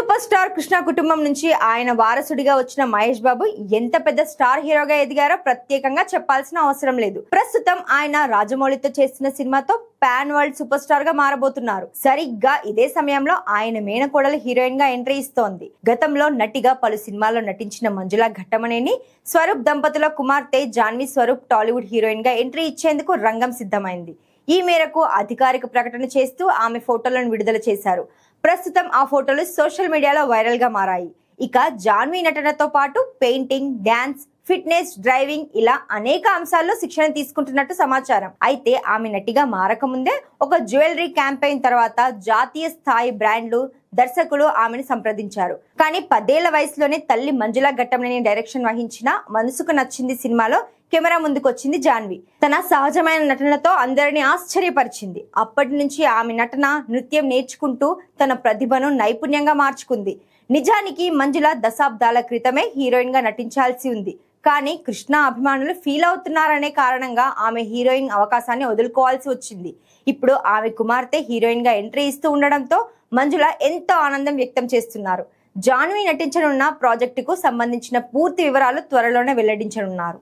Super star Krishna కుటుంబం నుంచి ఆయన వారసుడిగా వచ్చిన మహేష్ బాబు ఎంత పెద్ద స్టార్ హీరోగా ఎదిగారో ప్రత్యేకంగా చెప్పాల్సిన అవసరం లేదు. ప్రస్తుతం ఆయన రాజమౌళితో చేస్తున్న సినిమాతో పాన్ వరల్డ్ సూపర్ స్టార్ గా మారబోతున్నారు. సరిగ్గా ఇదే సమయంలో ఆయన మేనకోడలు హీరోయిన్ గా ఎంట్రీ ఇస్తోంది. గతంలో నటిగా పలు సినిమాల్లో నటించిన మంజుల ఘట్టమనేని స్వరూప్ దంపతుల కుమార్తె జాన్వీ స్వరూప్ టాలీవుడ్ హీరోయిన్ గా ఎంట్రీ ఇచ్చేందుకు రంగం సిద్ధమైంది. ఈ మేరకు అధికారిక ప్రకటన చేస్తూ ఆమె ఫోటోలను విడుదల చేశారు. ప్రస్తుతం ఆ ఫోటోలు సోషల్ మీడియాలో వైరల్ గా మారాయి. ఇక జాన్వీ నటనతో పాటు పెయింటింగ్, డాన్స్, ఫిట్నెస్, డ్రైవింగ్ ఇలా అనేక అంశాల్లో శిక్షణ తీసుకుంటున్నట్టు సమాచారం. అయితే ఆమె నటిగా మారకముందే ఒక జ్యువెలరీ క్యాంపెయిన్ తర్వాత జాతీయ స్థాయి బ్రాండ్లు, దర్శకులు ఆమెను సంప్రదించారు. కానీ 10 ఏళ్ల వయసులోనే తల్లి మంజుల ఘట్టమనేని డైరెక్షన్ వహించిన మనసుకు నచ్చింది సినిమాలో కెమెరా ముందుకొచ్చింది జాన్వీ. తన సహజమైన నటనతో అందరినీ ఆశ్చర్యపరిచింది. అప్పటి నుంచి ఆమె నటన, నృత్యం నేర్చుకుంటూ తన ప్రతిభను నైపుణ్యంగా మార్చుకుంది. నిజానికి మంజుల దశాబ్దాల క్రితమే హీరోయిన్ గా నటించాల్సి ఉంది. కానీ కృష్ణ అభిమానులు ఫీల్ అవుతున్నారనే కారణంగా ఆమె హీరోయిన్ అవకాశాన్ని వదులుకోవాల్సి వచ్చింది. ఇప్పుడు ఆమె కుమార్తె హీరోయిన్ గా ఎంట్రీ ఇస్తూ ఉండడంతో మంజుల ఎంతో ఆనందం వ్యక్తం చేస్తున్నారు. జాన్వీ నటించనున్న ప్రాజెక్టుకు సంబంధించిన పూర్తి వివరాలు త్వరలోనే వెల్లడించనున్నారు.